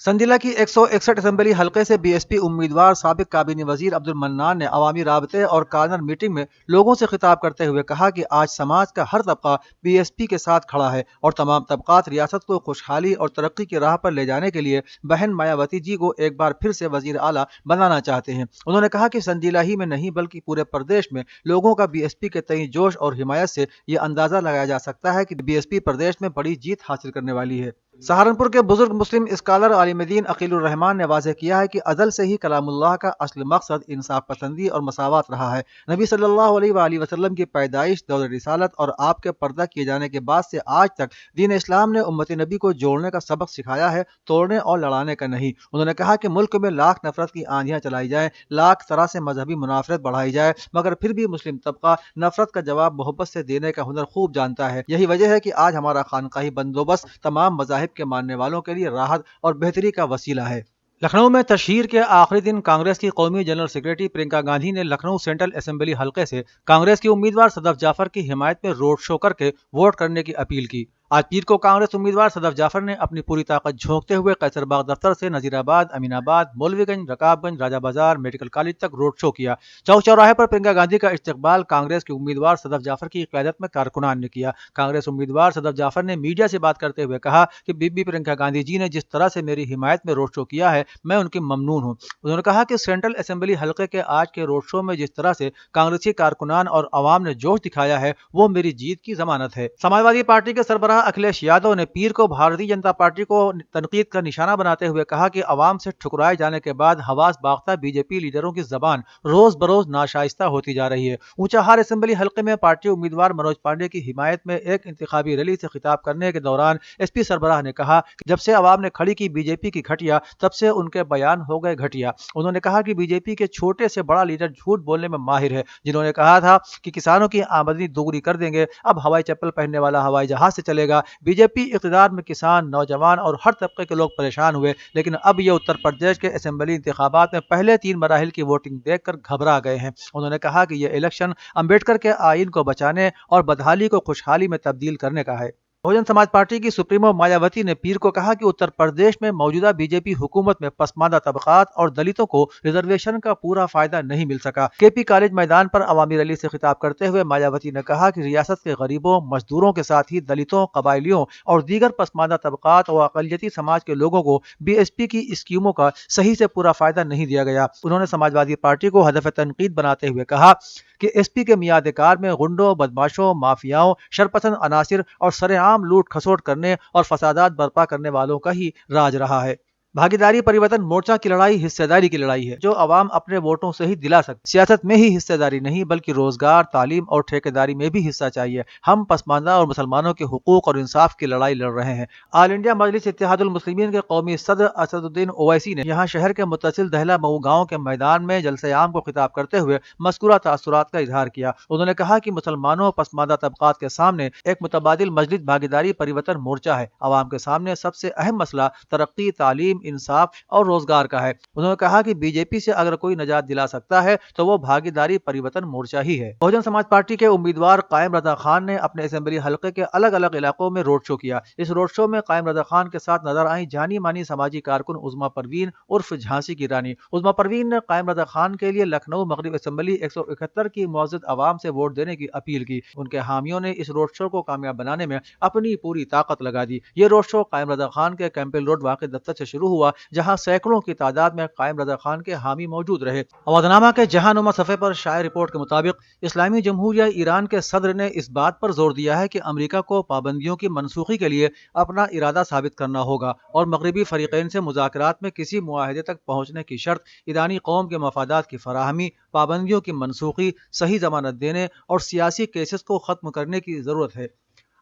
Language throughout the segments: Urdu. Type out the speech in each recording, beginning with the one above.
سنجیلا کی 161 اسمبلی حلقے سے بی ایس پی امیدوار سابق کابینی وزیر عبد المنان نے عوامی رابطے اور کارنر میٹنگ میں لوگوں سے خطاب کرتے ہوئے کہا کہ آج سماج کا ہر طبقہ بی ایس پی کے ساتھ کھڑا ہے اور تمام طبقات ریاست کو خوشحالی اور ترقی کی راہ پر لے جانے کے لیے بہن مایاوتی جی کو ایک بار پھر سے وزیر اعلیٰ بنانا چاہتے ہیں۔ انہوں نے کہا کہ سنجیلا ہی میں نہیں بلکہ پورے پردیش میں لوگوں کا بی ایس پی کے تئیں جوش اور حمایت سے یہ اندازہ لگایا جا سکتا ہے کہ بی ایس پی پردیش میں بڑی جیت حاصل کرنے والی ہے۔ سہارنپور کے بزرگ مسلم اسکالر عالم دین عقیل الرحمان نے واضح کیا ہے کہ ازل سے ہی کلام اللہ کا اصل مقصد انصاف پسندی اور مساوات رہا ہے۔ نبی صلی اللہ علیہ وآلہ وسلم کی پیدائش، دور رسالت اور آپ کے پردہ کیے جانے کے بعد سے آج تک دین اسلام نے امت نبی کو جوڑنے کا سبق سکھایا ہے، توڑنے اور لڑانے کا نہیں۔ انہوں نے کہا کہ ملک میں لاکھ نفرت کی آندھیاں چلائی جائیں، لاکھ طرح سے مذہبی منافرت بڑھائی جائے، مگر پھر بھی مسلم طبقہ نفرت کا جواب محبت سے دینے کا ہنر خوب جانتا ہے۔ یہی وجہ ہے کہ آج ہمارا خانقاہی بندوبست تمام مذاہب کے ماننے والوں کے لیے راحت اور بہتری کا وسیلہ ہے۔ لکھنؤ میں تشہیر کے آخری دن کانگریس کی قومی جنرل سیکرٹری پرینکا گاندھی نے لکھنؤ سینٹرل اسمبلی حلقے سے کانگریس کی امیدوار صدف جعفر کی حمایت میں روڈ شو کر کے ووٹ کرنے کی اپیل کی۔ آج پیر کو کانگریس امیدوار صدف جعفر نے اپنی پوری طاقت جھونکتے ہوئے قیصر باغ دفتر سے نذیر آباد، امین آباد، مولوی گنج، رکاب گنج، راجہ بازار، میڈیکل کالج تک روڈ شو کیا۔ چوک چوراہے پر پرینکا گاندھی کا استقبال کانگریس کی امیدوار صدف جعفر کی قیادت میں کارکنان نے کیا۔ کانگریس امیدوار صدف جعفر نے میڈیا سے بات کرتے ہوئے کہا کہ بی بی پرینکا گاندھی جی نے جس طرح سے میری حمایت میں روڈ شو کیا ہے، میں ان کی ممنون ہوں۔ انہوں نے کہا کہ سینٹرل اسمبلی حلقے کے آج کے روڈ شو میں جس طرح سے کانگریسی کارکنان اور عوام نے جوش دکھایا ہے، وہ میری جیت کی ضمانت ہے۔ سماجوادی پارٹی کے سربراہ اکھلیش یادو نے پیر کو بھارتی جنتا پارٹی کو تنقید کا نشانہ بناتے ہوئے کہا کہ عوام سے ٹھکرائے جانے کے بعد حواس باختہ بی جے پی لیڈروں کی زبان روز بروز ناشائستہ ہوتی جا رہی ہے۔ اونچا ہار اسمبلی حلقے میں پارٹی امیدوار منوج پانڈے کی حمایت میں ایک انتخابی ریلی سے خطاب کرنے کے دوران ایس پی سربراہ نے کہا کہ جب سے عوام نے کھڑی کی بی جے پی کی گھٹیا، تب سے ان کے بیان ہو گئے گھٹیا۔ انہوں نے کہا کہ بی جے پی کے چھوٹے سے بڑا لیڈر جھوٹ بولنے میں ماہر ہے، جنہوں نے کہا تھا کہ کسانوں کی آمدنی دوگنی کر دیں گے، اب ہوائی چپل پہننے والا ہوائی جہاز سے چلے گا۔ بی جے پی اقتدار میں کسان، نوجوان اور ہر طبقے کے لوگ پریشان ہوئے، لیکن اب یہ اتر پردیش کے اسمبلی انتخابات میں پہلے 3 مراحل کی ووٹنگ دیکھ کر گھبرا گئے ہیں۔ انہوں نے کہا کہ یہ الیکشن امبیڈکر کے آئین کو بچانے اور بدحالی کو خوشحالی میں تبدیل کرنے کا ہے۔ بہوجن سماج پارٹی کی سپریمو مایاوتی نے پیر کو کہا کہ اتر پردیش میں موجودہ بی جے پی حکومت میں پسماندہ طبقات اور دلتوں کو ریزرویشن کا پورا فائدہ نہیں مل سکا۔ کے پی کالج میدان پر عوامی ریلی سے خطاب کرتے ہوئے مایاوتی نے کہا کہ ریاست کے غریبوں، مزدوروں کے ساتھ ہی دلتوں، قبائلیوں اور دیگر پسماندہ طبقات اور اقلیتی سماج کے لوگوں کو بی ایس پی کی اسکیموں کا صحیح سے پورا فائدہ نہیں دیا گیا۔ انہوں نے سماجوادی پارٹی کو ہدف تنقید بناتے ہوئے کہا کہ ایس پی کے میعاد کار میں غنڈوں، بدماشوں، مافیاؤں، شرپسند عناصر اور سر عام لوٹ کھسوٹ کرنے اور فسادات برپا کرنے والوں کا ہی راج رہا ہے۔ بھاگیداری پریورتن مورچہ کی لڑائی حصہ داری کی لڑائی ہے، جو عوام اپنے ووٹوں سے ہی دلا سکتے۔ سیاست میں ہی حصہ داری نہیں بلکہ روزگار، تعلیم اور ٹھیکیداری میں بھی حصہ چاہیے۔ ہم پسماندہ اور مسلمانوں کے حقوق اور انصاف کی لڑائی لڑ رہے ہیں۔ آل انڈیا مجلس اتحاد المسلمین کے قومی صدر اسد الدین اویسی نے یہاں شہر کے متصل دہلا مئو گاؤں کے میدان میں جلسہ عام کو خطاب کرتے ہوئے مذکورہ تاثرات کا اظہار کیا۔ انہوں نے کہا کہ مسلمانوں اور پسماندہ طبقات کے سامنے ایک متبادل مجلس بھاگیداری پریورتن مورچہ ہے۔ عوام کے سامنے سب سے اہم مسئلہ ترقی، تعلیم، انصاف اور روزگار کا ہے۔ انہوں نے کہا کہ بی جے پی سے اگر کوئی نجات دلا سکتا ہے تو وہ بھاگیداری پریورتن مورچہ ہی ہے۔ بہوجن سماج پارٹی کے امیدوار قائم رضا خان نے اپنے اسمبلی حلقے کے الگ الگ علاقوں میں روڈ شو کیا۔ اس روڈ شو میں قائم رضا خان کے ساتھ نظر آئیں جانی مانی سماجی کارکن عظمیٰ پروین عرف جھانسی کی رانی۔ عظمیٰ پروین نے قائم رضا خان کے لیے لکھنؤ مغرب اسمبلی 171 کی معزز عوام سے ووٹ دینے کی اپیل کی۔ ان کے حامیوں نے اس روڈ شو کو کامیاب بنانے میں اپنی پوری طاقت لگا دی۔ یہ روڈ شو قائم رضا خان کے کیمپل روڈ واقع دفتر سے شروع ہوا، جہاں سینکڑوں کی تعداد میں قائم رضا خان کے حامی موجود رہے۔ اودنامہ کے جہاں نما صفحے پر شائع رپورٹ کے مطابق اسلامی جمہوریہ ایران کے صدر نے اس بات پر زور دیا ہے کہ امریکہ کو پابندیوں کی منسوخی کے لیے اپنا ارادہ ثابت کرنا ہوگا اور مغربی فریقین سے مذاکرات میں کسی معاہدے تک پہنچنے کی شرط ایرانی قوم کے مفادات کی فراہمی، پابندیوں کی منسوخی، صحیح ضمانت دینے اور سیاسی کیسز کو ختم کرنے کی ضرورت ہے۔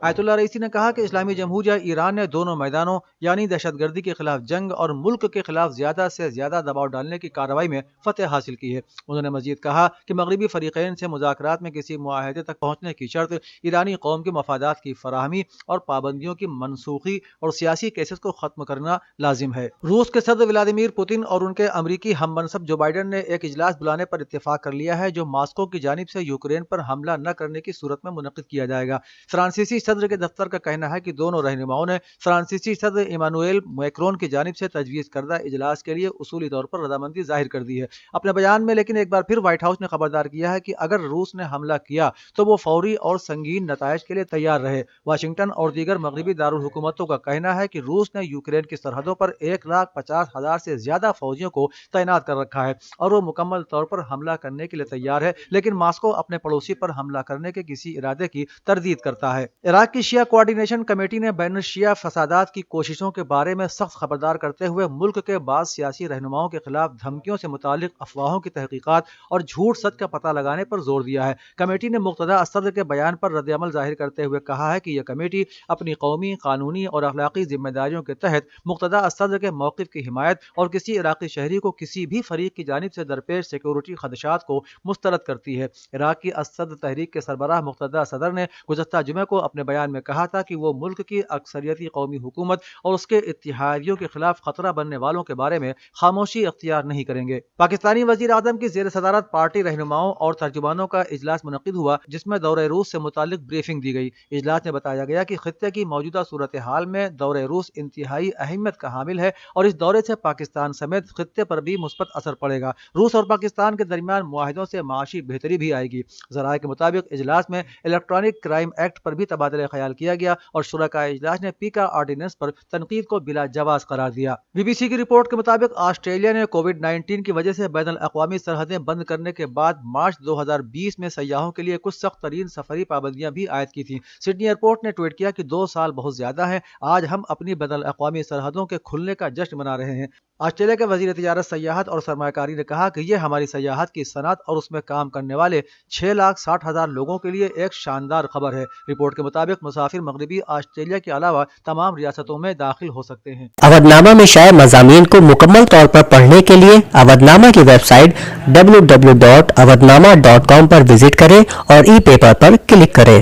آیت اللہ رئیسی نے کہا کہ اسلامی جمہوریہ ایران نے دونوں میدانوں یعنی دہشت گردی کے خلاف جنگ اور ملک کے خلاف زیادہ سے زیادہ دباؤ ڈالنے کی کارروائی میں فتح حاصل کی ہے۔ انہوں نے مزید کہا کہ مغربی فریقین سے مذاکرات میں کسی معاہدے تک پہنچنے کی شرط ایرانی قوم کے مفادات کی فراہمی اور پابندیوں کی منسوخی اور سیاسی کیسز کو ختم کرنا لازم ہے۔ روس کے صدر ولادیمیر پوتن اور ان کے امریکی ہم منصب جو بائیڈن نے ایک اجلاس بلانے پر اتفاق کر لیا ہے، جو ماسکو کی جانب سے یوکرین پر حملہ نہ کرنے کی صورت میں منعقد کیا جائے گا۔ فرانسیسی صدر کے دفتر کا کہنا ہے کہ دونوں رہنماؤں نے فرانسیسی صدر ایمانوئل میکرون کی جانب سے تجویز کردہ اجلاس کے لیے اصولی طور پر رضامندی ظاہر کر دی ہے اپنے بیان میں، لیکن ایک بار پھر وائٹ ہاؤس نے خبردار کیا ہے کہ اگر روس نے حملہ کیا تو وہ فوری اور سنگین نتائج کے لیے تیار رہے۔ واشنگٹن اور دیگر مغربی دارالحکومتوں کا کہنا ہے کہ روس نے یوکرین کی سرحدوں پر 1,50,000 سے زیادہ فوجیوں کو تعینات کر رکھا ہے اور وہ مکمل طور پر حملہ کرنے کے لیے تیار ہے، لیکن ماسکو اپنے پڑوسی پر حملہ کرنے کے کسی ارادے کی تردید کرتا ہے۔ عراق کی شیعہ کوارڈینیشن کمیٹی نے بین الشیعہ فسادات کی کوششوں کے بارے میں سخت خبردار کرتے ہوئے ملک کے بعض سیاسی رہنماؤں کے خلاف دھمکیوں سے متعلق افواہوں کی تحقیقات اور جھوٹ سچ کا پتہ لگانے پر زور دیا ہے۔ کمیٹی نے مقتدی الصدر کے بیان پر رد عمل ظاہر کرتے ہوئے کہا ہے کہ یہ کمیٹی اپنی قومی، قانونی اور اخلاقی ذمہ داریوں کے تحت مقتدی الصدر کے موقف کی حمایت اور کسی عراقی شہری کو کسی بھی فریق کی جانب سے درپیش سیکیورٹی خدشات کو مسترد کرتی ہے۔ عراق کی الصدر تحریک کے سربراہ مقتدی صدر نے گزشتہ جمعے کو اپنے بیان میں کہا تھا کہ وہ ملک کی اکثریتی قومی حکومت اور اس کے اتحادیوں کے خلاف خطرہ بننے والوں کے بارے میں خاموشی اختیار نہیں کریں گے۔ پاکستانی وزیر اعظم کی زیر صدارت پارٹی رہنماؤں اور ترجمانوں کا اجلاس منعقد ہوا، جس میں دورہ روس سے متعلق بریفنگ دی گئی۔ اجلاس میں بتایا گیا کہ خطے کی موجودہ صورتحال میں دورہ روس انتہائی اہمیت کا حامل ہے اور اس دورے سے پاکستان سمیت خطے پر بھی مثبت اثر پڑے گا۔ روس اور پاکستان کے درمیان معاہدوں سے معاشی بہتری بھی آئے گی۔ ذرائع کے مطابق اجلاس میں الیکٹرانک کرائم ایکٹ پر بھی تبادلہ خیال کیا گیا اور شرکائے اجلاس نے پیکا آرڈیننس پر تنقید کو بلا جواز قرار دیا۔ بی بی سی کی رپورٹ کے مطابق آسٹریلیا نے کووڈ-19 کی وجہ سے بین الاقوامی سرحدیں بند کرنے کے بعد مارچ 2020 میں سیاحوں کے لیے کچھ سخت ترین سفری پابندیاں بھی عائد کی تھیں۔ سڈنی ایئرپورٹ نے ٹویٹ کیا کہ 2 سال بہت زیادہ ہیں، آج ہم اپنی بین الاقوامی سرحدوں کے کھلنے کا جشن منا رہے ہیں۔ آسٹریلیا کے وزیر تجارت، سیاحت اور سرمایہ کاری نے کہا کہ یہ ہماری سیاحت کی صنعت اور اس میں کام کرنے والے 6,60,000 لوگوں کے لیے ایک شاندار خبر ہے۔ رپورٹ کے مطابق مسافر مغربی آسٹریلیا کے علاوہ تمام ریاستوں میں داخل ہو سکتے ہیں۔ اودھ نامہ میں شائع مضامین کو مکمل طور پر پڑھنے کے لیے اودھ نامہ کی ویب سائٹ www.avodhnama.com پر وزٹ کریں اور ای پیپر پر کلک کریں۔